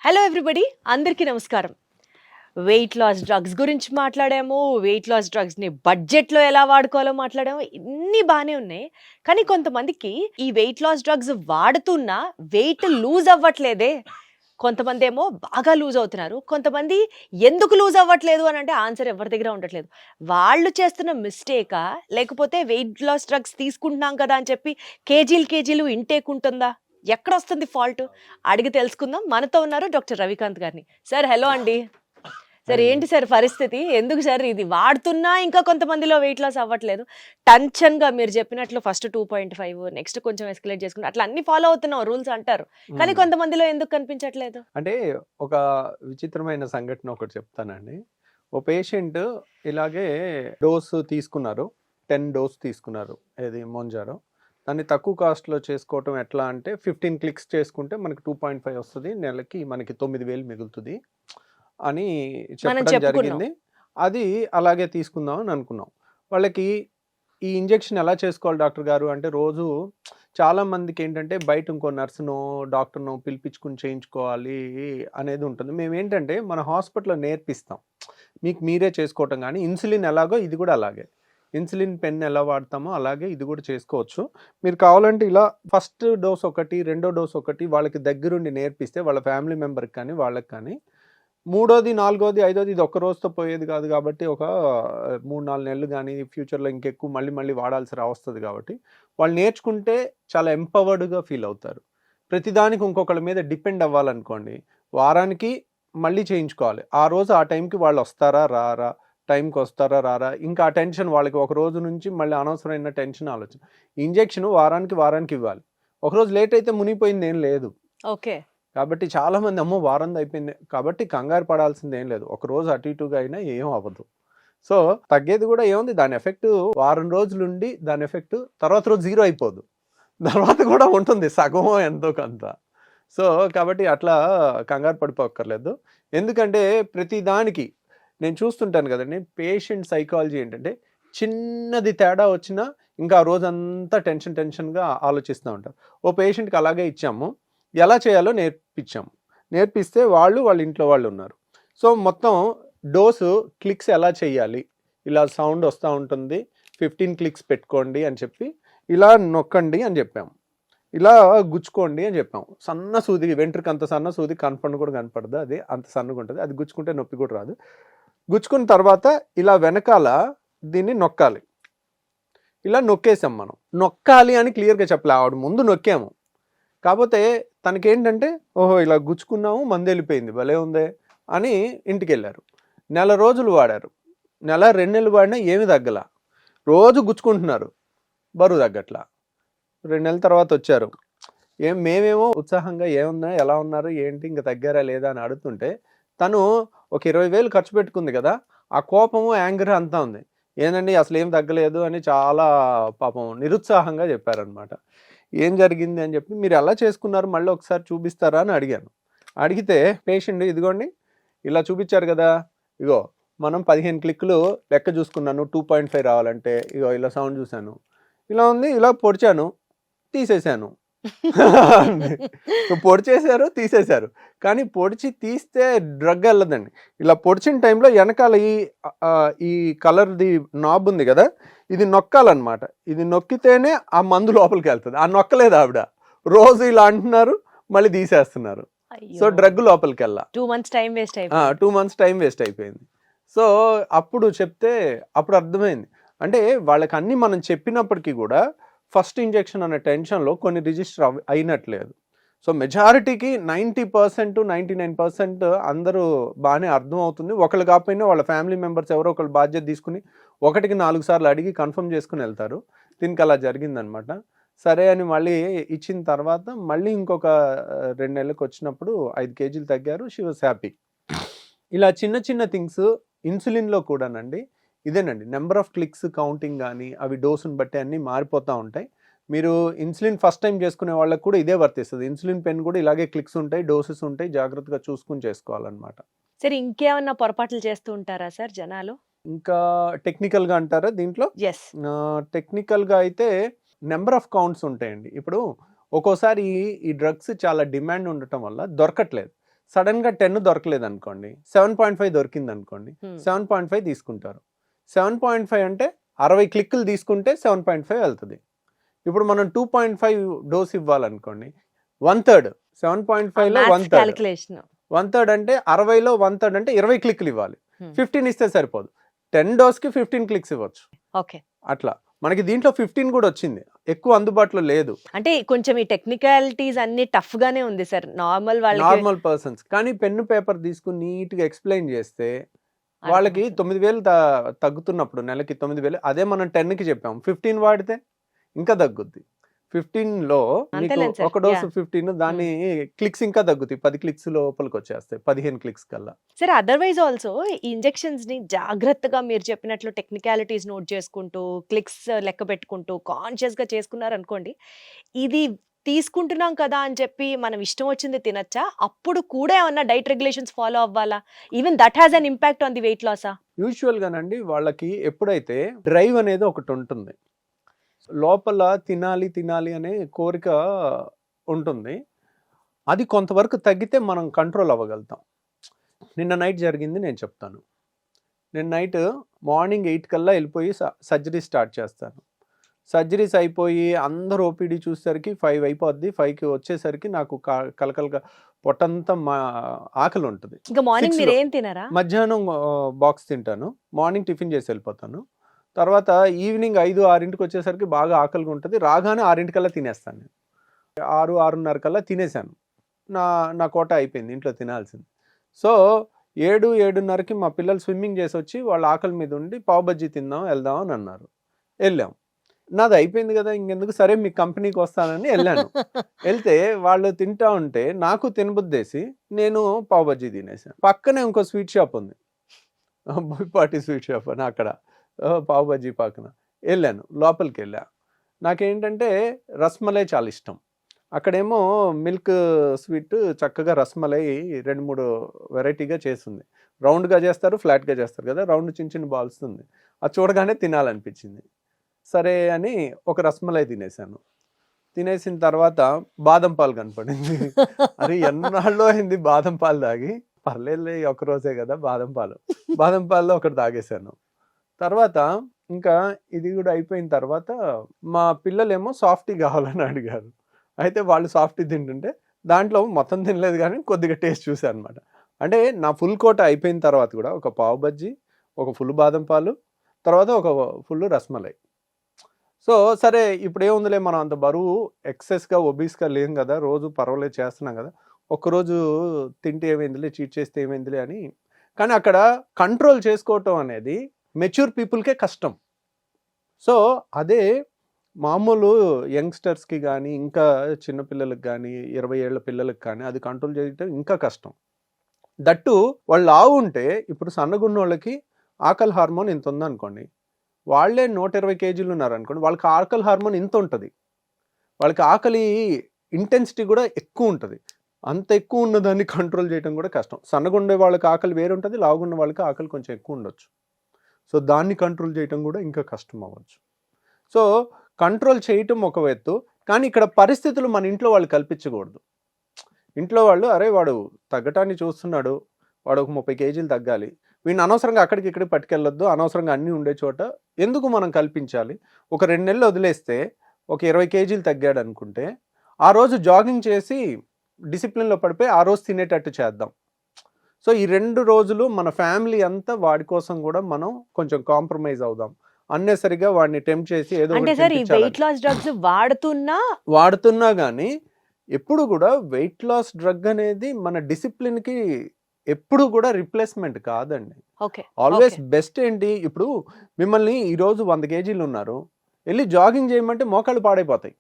Hello everybody, అందరికీ నమస్కారం. Wait loss drugs గురించి మాట్లాడాము. వెయిట్ లాస్ డ్రగ్స్‌ని బడ్జెట్‌లో ఎలా వాడుకోవాలో మాట్లాడాము. ఇన్ని బానే ఉన్నాయి. కానీ కొంతమందికి ఈ వెయిట్ లాస్ డ్రగ్స్ వాడుతున్నా వెయిట్ లూజ్ అవ్వట్లేదే. కొంతమందేమో బాగా లూజ్ అవుతున్నారు. కొంతమంది ఎందుకు లూజ్ అవ్వట్లేదు అనంటే ఆన్సర్ ఎవరి దగ్గర ఉండట్లేదు. వాళ్ళు చేస్తున్న మిస్టేకా? లేకపోతే వెయిట్ లాస్ డ్రగ్స్ తీసుకుంటున్నాం కదా అని చెప్పి కేజీలు ఇంటేక్ ఉంటుందా? ఎక్కడొస్తుంది ఫాల్ట్? అడిగి తెలుసుకుందాం. మనతో ఉన్నారు డాక్టర్ రవికాంత్ గారిని. సార్ హలో అండి. సార్ ఏంటి సార్ పరిస్థితి? ఎందుకు సార్ ఇది వాడుతున్నా ఇంకా కొంతమందిలో వెయిట్ లాస్ అవ్వట్లేదు? టంచన్‌గా మీరు చెప్పినట్లు ఫస్ట్ 2.5 నెక్స్ట్ కొంచెం ఎస్కలేట్ చేసుకుంటూ అట్లా అన్ని ఫాలో అవుతున్నాం రూల్స్ అంటారు. కానీ కొంతమందిలో ఎందుకు కనిపించట్లేదు? అంటే ఒక విచిత్రమైన సంఘటన ఒకటి చెప్తానండి. ఓ పేషెంట్ ఇలాగే డోస్ తీసుకున్నారు. 10 డోస్ తీసుకున్నారు. ఏది మొంజారో. దాన్ని తక్కువ కాస్ట్‌లో చేసుకోవటం ఎట్లా అంటే 15 క్లిక్స్ చేసుకుంటే మనకి 2.5 వస్తది. నెలకి మనకి 9,000 మిగులుతది అని మనం చెప్పడం చెప్పుకున్నాం. జరిగింది. అది అలాగే తీసుకుందాం అని అనుకున్నాం. వాళ్ళకి ఈ ఇంజెక్షన్ ఎలా చేసుకోవాలి డాక్టర్ గారు అంటే రోజు చాలా మందికి ఏంటంటే బయట ఇంకో నర్సునో, డాక్టర్‌నో పిలిపించుకొని చేయించుకోవాలి అనేది ఉంటుంది. మేమేంటంటే మన హాస్పిటల్‌లో నేర్పిస్తాం. మీకు మీరే చేసుకోవటం గానీ ఇన్సులిన్ ఎలాగో ఇది కూడా అలాగే. ఇన్సులిన్ పెన్ ఎలా వాడతామో అలాగే ఇది కూడా చేసుకోవచ్చు. మీరు కావాలంటే ఇలా ఫస్ట్ డోస్ ఒకటి, రెండో డోస్ ఒకటి వాళ్ళకి దగ్గరుండి నేర్పిస్తే వాళ్ళ ఫ్యామిలీ మెంబర్‌కి కానీ, వాళ్ళకి కానీ మూడోది, నాలుగోది, ఐదోది ఇది ఒక్క రోజుతో పోయేది కాదు కాబట్టి ఒక 3, 4 నెలలు గానీ ఫ్యూచర్‌లో ఇంకెక్కువ మళ్ళీ వాడాల్సి వస్తది కాబట్టి వాళ్ళు నేర్చుకుంటే చాలా ఎంపవర్డ్‌గా ఫీల్ అవుతారు. ప్రతిదానికి ఇంకొకళ్ళ మీద డిపెండ్ అవ్వాలనుకోండి, వారానికి మళ్ళీ చేయించుకోవాలి. ఆ రోజు ఆ టైంకి వాళ్ళు వస్తారా? రారా? టైంకి వస్తారా? రారా? ఇంకా ఆ టెన్షన్ వాళ్ళకి ఒక రోజు నుంచి మళ్ళీ అనవసరమైన టెన్షన్ ఆలోచన. ఇంజెక్షన్ వారానికి ఇవ్వాలి. ఒకరోజు లేట్ అయితే మునిగిపోయిందేం లేదు. ఓకే. కాబట్టి చాలామంది అమ్మో వారంది అయిపోయింది కాబట్టి కంగారు పడాల్సింది ఏం లేదు. ఒక రోజు అటు ఇటుగా అయినా ఏం అవ్వదు. సో తగ్గేది కూడా ఏముంది, దాని ఎఫెక్ట్ వారం రోజులుండి దాని ఎఫెక్ట్ తర్వాత రోజు జీరో అయిపోదు. తర్వాత కూడా ఉంటుంది సగమో ఎంతో కొంత. సో కాబట్టి అట్లా కంగారు పడిపోక్కర్లేదు. ఎందుకంటే ప్రతి దానికి నేను చూస్తుంటాను కదండి, పేషెంట్ సైకాలజీ ఏంటంటే చిన్నది తేడా వచ్చినా ఇంకా ఆ రోజంతా టెన్షన్గా ఆలోచిస్తూ ఉంటారు. ఓ పేషెంట్కి అలాగే ఇచ్చాము, ఎలా చేయాలో నేర్పిస్తే వాళ్ళ ఇంట్లో వాళ్ళు ఉన్నారు. సో మొత్తం డోసు క్లిక్స్ ఎలా చేయాలి, ఇలా సౌండ్ వస్తూ ఉంటుంది, 15 క్లిక్స్ పెట్టుకోండి అని చెప్పి ఇలా నొక్కండి అని చెప్పాము, ఇలా గుచ్చుకోండి అని చెప్పాము. సన్న సూది, వెంట్రుక అంత సన్న సూది కనపడను కూడా కనపడదు, అది అంత సన్నగా ఉంటుంది. అది గుచ్చుకుంటే నొప్పి కూడా రాదు. గుచ్చుకున్న తర్వాత ఇలా వెనకాల దీన్ని నొక్కాలి. ఇలా నొక్కేసాం. మనం నొక్కాలి అని క్లియర్గా చెప్పలే, ఆవిడ ముందు నొక్కాము. కాకపోతే తనకేంటంటే ఓహో ఇలా గుచ్చుకున్నాము, మందు వెళ్ళిపోయింది, భలే ఉందే అని ఇంటికి వెళ్ళారు. నెల రోజులు వాడారు, నెల 2 నెలలు వాడినా ఏమి తగ్గల. రోజు గుచ్చుకుంటున్నారు, బరువు తగ్గట్లా. 2 నెలల తర్వాత వచ్చారు. మేమేమో ఉత్సాహంగా ఏమున్నా, ఎలా ఉన్నారు, ఏంటి, ఇంకా తగ్గారా లేదా అని అడుగుతుంటే తను ఒక 20,000 ఖర్చు పెట్టుకుంది కదా, ఆ కోపము యాంగర్ అంతా ఉంది. ఏందండి అసలు ఏం తగ్గలేదు అని చాలా పాపం నిరుత్సాహంగా చెప్పారనమాట. ఏం జరిగింది అని చెప్పి, మీరు ఎలా చేసుకున్నారు మళ్ళీ ఒకసారి చూపిస్తారా అని అడిగాను. అడిగితే పేషెంట్ ఇదిగోండి ఇలా చూపించారు కదా, ఇగో మనం 15 క్లిక్లు లెక్క చూసుకున్నాను, 2.5 రావాలంటే ఇగో ఇలా సౌండ్ చూశాను, ఇలా ఉంది, ఇలా పొడిచాను, తీసేశాను. పొడిచేశారు, తీసేశారు. కానీ పొడిచి తీస్తే డ్రగ్ వెళ్ళదండి. ఇలా పొడిచిన టైంలో వెనకాల ఈ కలర్ది నాబ్ ఉంది కదా, ఇది నొక్కాలన్నమాట. ఇది నొక్కితేనే ఆ మందు లోపలికి వెళ్తుంది. ఆ నొక్కలేదు ఆవిడ, రోజు ఇలా అంటున్నారు, మళ్ళీ తీసేస్తున్నారు. సో డ్రగ్ లోపలికి వెళ్ళా. 2 మంత్స్ టైం వేస్ట్ అయిపోయింది. 2 మంత్స్ టైం వేస్ట్ అయిపోయింది. సో అప్పుడు చెప్తే అప్పుడు అర్థమైంది. అంటే వాళ్ళకి అన్ని మనం చెప్పినప్పటికీ కూడా ఫస్ట్ ఇంజెక్షన్ అనే టెన్షన్లో కొన్ని రిజిస్టర్ అయినట్లేదు. సో మెజారిటీకి 90%, 99% అందరూ బాగానే అర్థం అవుతుంది. ఒకళ్ళు కాకపోయినా వాళ్ళ ఫ్యామిలీ మెంబర్స్ ఎవరో ఒకళ్ళు బాధ్యత తీసుకుని 1కి 4 సార్లు అడిగి కన్ఫర్మ్ చేసుకుని వెళ్తారు. దీనికి అలా జరిగిందనమాట. సరే అని మళ్ళీ ఇచ్చిన తర్వాత మళ్ళీ ఇంకొక 2 నెలలకు వచ్చినప్పుడు 5 కేజీలు తగ్గారు. She was happy. ఇలా చిన్న థింగ్స్ ఇన్సులిన్లో కూడానండి ఇదేనండి, నెంబర్ ఆఫ్ క్లిక్స్ కౌంటింగ్ కానీ అవి డోసుని బట్టి అన్నీ మారిపోతూ ఉంటాయి. మీరు ఇన్సులిన్ ఫస్ట్ టైం చేసుకునే వాళ్ళకి కూడా ఇదే వర్తిస్తుంది. ఇన్సులిన్ పెన్ కూడా ఇలాగే క్లిక్స్ ఉంటాయి, డోసెస్ ఉంటాయి, జాగ్రత్తగా చూసుకుని చేసుకోవాలన్నమాట. సరే, ఇంకేమన్నా పొరపాట్లు చేస్తూ ఉంటారా సార్ జనాలు? ఇంకా టెక్నికల్గా అంటారా దీంట్లో? ఎస్. టెక్నికల్గా అయితే నెంబర్ ఆఫ్ కౌంట్స్ ఉంటాయండి. ఇప్పుడు ఒక్కోసారి ఈ డ్రగ్స్ చాలా డిమాండ్ ఉండటం వల్ల దొరకట్లేదు. సడన్గా 10 దొరకలేదు అనుకోండి, 7.5 దొరికింది అనుకోండి, 7.5 తీసుకుంటారు. 7.5 అంటే 60 క్లిక్కులు తీసుకుంటే 7.5 వెళ్తుంది. ఇప్పుడు మనం 2.5 డోస్ ఇవ్వాలనుకోండి, 1/3 7.5లో 1/3 క్యాలిక్యులేషన్. 1/3 అంటే 60లో 1/3 అంటే 20 క్లిక్లు ఇవ్వాలి. 15 ఇస్తే సరిపోదు. 10 డోస్కి 15 క్లిక్స్ ఇవ్వచ్చు. ఓకే. అట్లా మనకి దీంట్లో 15 కూడా వచ్చింది, ఎక్కువ అందుబాటులో లేదు అంటే కొంచెం ఈ టెక్నికాలిటీస్ అన్ని టఫ్ గానే ఉంది సార్ నార్మల్ వాళ్ళకి. Normal persons. కానీ పెన్ను పేపర్ తీసుకుని నీట్గా ఎక్స్ప్లెయిన్ చేస్తే వాళ్ళకి 9,000 తగ్గుతున్నప్పుడు నెలకి 9,000, అదే మనం 10కి చెప్పాం, 15 వాడితే ఇంకా తగ్గుద్ది. 15లో మీకు అంతేలేండి సార్. ఒక డోసు 15, దాన్ని క్లిక్స్ ఇంకా తగ్గుతాయి, 10 క్లిక్స్ లోపలికి వచ్చేస్తాయి, 15 క్లిక్స్ కల్లా. సరే అదర్వైజ్ ఆల్సో ఈ ఇంజెక్షన్స్ ని జాగ్రత్తగా మీరు చెప్పినట్లు టెక్నికాలిటీస్ నోట్ చేసుకుంటూ క్లిక్స్ లెక్క పెట్టుకుంటూ కాన్షియస్ గా చేసుకున్నారు అనుకోండి, ఇది తీసుకుంటున్నాం కదా అని చెప్పి మనం ఇష్టం వచ్చింది తినచ్చా? అప్పుడు కూడా ఏమన్నా డైట్ రెగ్యులేషన్స్ ఫాలో అవ్వాలా? Even that has an impact on the weight లాసా? యూజువల్గానండి వాళ్ళకి ఎప్పుడైతే డ్రైవ్ అనేది ఒకటి ఉంటుంది, లోపల తినాలి అనే కోరిక ఉంటుంది, అది కొంతవరకు తగ్గితే మనం కంట్రోల్ అవ్వగలుగుతాం. నిన్న నైట్ జరిగింది నేను చెప్తాను. నేను నైట్ మార్నింగ్ 8 కల్లా వెళ్ళిపోయి సర్జరీ స్టార్ట్ చేస్తాను. సర్జరీస్ అయిపోయి అందరూ ఓపీడీ చూసేసరికి 5 అయిపోద్ది. 5కి వచ్చేసరికి నాకు కలకలగా పొట్టంతా ఆకలి ఉంటుంది. ఇంకా మార్నింగ్ 6లో మీరు ఏం తినరా? మధ్యాహ్నం బాక్స్ తింటాను, మార్నింగ్ టిఫిన్ చేసి వెళ్ళిపోతాను. తర్వాత ఈవినింగ్ 5, 6కి వచ్చేసరికి బాగా ఆకలిగా ఉంటుంది, రాగానే 6 కల్లా తినేస్తాను. నేను 6, 6:30 కల్లా తినేసాను, నా కోట అయిపోయింది, ఇంట్లో తినాల్సింది. సో 7, 7:30కి మా పిల్లలు స్విమ్మింగ్ చేసి వచ్చి వాళ్ళ ఆకలి మీద ఉండి పావు బజ్జీ తిందాం వెళ్దాం అని అన్నారు. వెళ్ళాం, నాది అయిపోయింది కదా ఇంకెందుకు, సరే మీ కంపెనీకి వస్తానని వెళ్ళాను. వెళ్తే వాళ్ళు తింటా ఉంటే నాకు తినబుద్దేసి నేను పావు బజ్జీ తినేసాను. పక్కనే ఇంకో స్వీట్ షాప్ ఉంది, బోయపాటి స్వీట్ షాప్ అని, అక్కడ పావు బజ్జీ పక్కన వెళ్ళాను. లోపలికి వెళ్ళా, నాకేంటంటే రస్మలై చాలా ఇష్టం. అక్కడేమో మిల్క్ స్వీట్ చక్కగా రస్మలై 2-3 వెరైటీగా చేస్తుంది. రౌండ్గా చేస్తారు, ఫ్లాట్గా చేస్తారు కదా, రౌండ్ చిన్న చిన్న బాల్స్ ఉంది. అది చూడగానే తినాలనిపించింది. సరే అని ఒక రస్మలై తినేసాను. తినేసిన తర్వాత బాదం పాలు కనపడింది. అరే ఎన్నాళ్ళు అయింది బాదం పాలు తాగి, పర్లేదులే ఒకరోజే కదా బాదం పాలలో ఒకటి తాగేశాను. తర్వాత ఇంకా ఇది కూడా అయిపోయిన తర్వాత మా పిల్లలేమో సాఫ్టీ కావాలని అడిగారు. అయితే వాళ్ళు సాఫ్టీ తింటుంటే దాంట్లో మొత్తం తినలేదు కానీ కొద్దిగా టేస్ట్ చూసాను అనమాట. అంటే నా ఫుల్ కోట అయిపోయిన తర్వాత కూడా ఒక పావు బజ్జీ, ఒక ఫుల్ బాదం పాలు, తర్వాత ఒక ఫుల్ రస్మలై. సో సరే ఇప్పుడు ఏముందిలే, మనం అంత బరువు ఎక్సెస్గా ఒబీస్గా లేం కదా, రోజు పర్వాలేదు చేస్తున్నాం కదా, ఒక్కరోజు తింటే ఏమైందిలే, చీట్ చేస్తే ఏమైందిలే అని. కానీ అక్కడ కంట్రోల్ చేసుకోవటం అనేది మెచ్యూర్ పీపుల్కే కష్టం. సో అదే మామూలు యంగ్స్టర్స్కి కానీ, ఇంకా చిన్నపిల్లలకు కానీ, 20 ఏళ్ల పిల్లలకు కానీ అది కంట్రోల్ చేయటం ఇంకా కష్టం. దట్టు వాళ్ళు లావు ఉంటే, ఇప్పుడు సన్నగున్న వాళ్ళకి ఆకలి హార్మోన్ ఇంత ఉందనుకోండి, వాళ్ళే 120 కేజీలు ఉన్నారనుకోండి, వాళ్ళకి ఆకలి హార్మోన్ ఇంత ఉంటుంది, వాళ్ళకి ఆకలి ఇంటెన్సిటీ కూడా ఎక్కువ ఉంటుంది. అంత ఎక్కువ ఉన్నదాన్ని కంట్రోల్ చేయడం కూడా కష్టం. సన్నగుండే వాళ్ళకి ఆకలి వేరు ఉంటుంది, లావుగున్న వాళ్ళకి ఆకలి కొంచెం ఎక్కువ ఉండొచ్చు. సో దాన్ని కంట్రోల్ చేయటం కూడా ఇంకా కష్టం అవ్వచ్చు. సో కంట్రోల్ చేయటం ఒక ఎత్తు, కానీ ఇక్కడ పరిస్థితులు మన ఇంట్లో వాళ్ళు కల్పించకూడదు. ఇంట్లో వాళ్ళు అరే వాడు తగ్గటాన్ని చూస్తున్నాడు, వాడు ఒక 30 కేజీలు తగ్గాలి, వీడిని అనవసరంగా అక్కడికి ఇక్కడికి పట్టుకెళ్ళొద్దు, అనవసరంగా అన్నీ ఉండే చోట ఎందుకు మనం కల్పించాలి. ఒక 2 నెలలు వదిలేస్తే ఒక 20 కేజీలు తగ్గాడు అనుకుంటే, ఆ రోజు జాగింగ్ చేసి డిసిప్లిన్లో పడిపోయి ఆ రోజు తినేటట్టు చేద్దాం. సో ఈ 2 రోజులు మన ఫ్యామిలీ అంతా వాడి కోసం కూడా మనం కొంచెం కాంప్రమైజ్ అవుదాం. అన్నెసరిగా వాడిని టెంప్ట్ చేసి ఏదో అంటే సార్ ఈ వెయిట్ లాస్ డ్రగ్స్ వాడుతున్నా కానీ ఎప్పుడు కూడా వెయిట్ లాస్ డ్రగ్ అనేది మన డిసిప్లిన్కి ఎప్పుడు కూడా రిప్లేస్మెంట్ కాదండి. ఆల్వేస్ బెస్ట్ ఏంటి, ఇప్పుడు మిమ్మల్ని ఈరోజు 100 కేజీలు ఉన్నారు, వెళ్ళి జాగింగ్ చేయమంటే మోకాళ్ళు పాడైపోతాయి.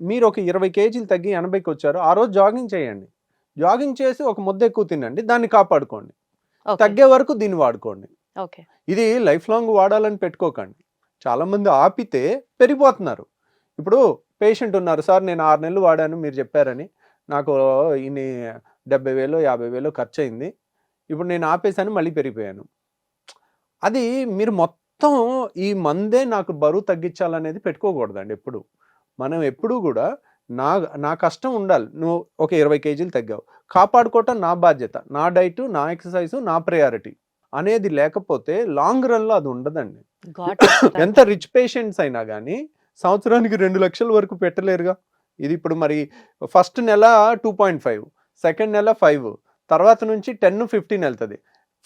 మీరు ఒక 20 కేజీలు తగ్గి 80కి వచ్చారు, ఆ రోజు జాగింగ్ చేయండి, జాగింగ్ చేసి ఒక ముద్ద ఎక్కువ తినండి, దాన్ని కాపాడుకోండి, తగ్గే వరకు దీన్ని వాడుకోండి. ఇది లైఫ్ లాంగ్ వాడాలని పెట్టుకోకండి. చాలామంది ఆపితే పెరిగిపోతున్నారు. ఇప్పుడు పేషెంట్ ఉన్నారు, సార్ నేను 6 నెలలు వాడాను మీరు చెప్పారని, నాకు ఇన్ని 70,000 50,000 ఖర్చు అయింది, ఇప్పుడు నేను ఆపేసాను మళ్ళీ పెరిగిపోయాను. అది మీరు మొత్తం ఈ మందే నాకు బరువు తగ్గించాలనేది పెట్టుకోకూడదండి. ఎప్పుడు మనం ఎప్పుడూ కూడా నా నా కష్టం ఉండాలి. నువ్వు ఒక 20 కేజీలు తగ్గావు, కాపాడుకోవటం నా బాధ్యత, నా డైట్, నా ఎక్సర్సైజ్, నా ప్రయారిటీ అనేది లేకపోతే లాంగ్ రన్లో అది ఉండదండి. Got it. ఎంత రిచ్ పేషెంట్స్ అయినా కానీ సంవత్సరానికి 2 లక్షల వరకు పెట్టలేరుగా. ఇది ఇప్పుడు మరి ఫస్ట్ నెల 2.5, సెకండ్ నెల 5, తర్వాత నుంచి 10-15 వెళ్తుంది.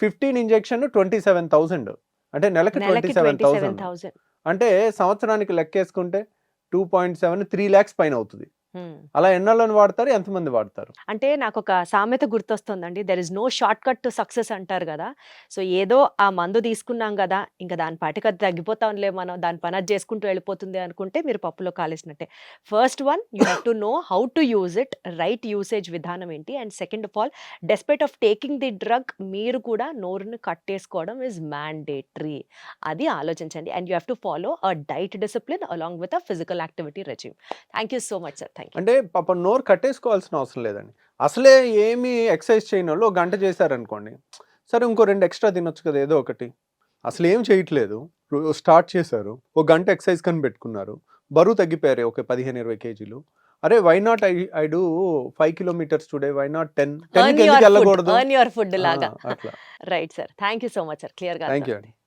15 ఇంజెక్షన్ 27,000, అంటే నెలకి నెలకి 27,000. 27,000. అంటే సంవత్సరానికి లెక్కేసుకుంటే 2.7, 3 lakhs పైన అవుతుంది. అలా ఎన్నాళ్ళని వాడతారు, ఎంతమంది వాడతారు? అంటే నాకు ఒక సామెత గుర్తొస్తుందండి, there is no shortcut to success అంటారు కదా. సో ఏదో ఆ మందు తీసుకున్నాం కదా, ఇంకా దాని పాటికి అది తగ్గిపోతాంలే, మనం దాని పని అది చేసుకుంటూ వెళ్ళిపోతుంది అనుకుంటే మీరు పప్పులో కాలేసినట్టే. First one, you have to know how to use it, right usage విధానం ఏంటి. And second of all, despite of taking the drug మీరు కూడా నోరుని కట్టేసుకోవడం ఇస్ మ్యాండేటరీ. అది ఆలోచించండి. And you have to follow a diet discipline along with a physical activity regime. Thank you so much sir. Thank you. అంటే పాపం నోరు కట్టేసుకోవాల్సిన అవసరం లేదండి. అసలే ఏమి ఎక్సర్సైజ్ చేయని వాళ్ళు 1 గంట చేశారనుకోండి, సరే ఇంకో 2 ఎక్స్ట్రా తినొచ్చు కదా, ఏదో ఒకటి. అసలు ఏం చేయట్లేదు, స్టార్ట్ చేశారు, 1 గంట ఎక్సర్సైజ్ కని పెట్టుకున్నారు, బరువు తగ్గిపోయారు ఒక 15-20 కేజీలు. అరే why not I do 5 kilometers today, why not 10 Earn ఎందుకు your food, వెళ్ళకూడదు earn your food లాగా. అట్లా. Right sir. Thank you so much sir. Clear గా థ్యాంక్ యూ అర్థమైంది. అండి.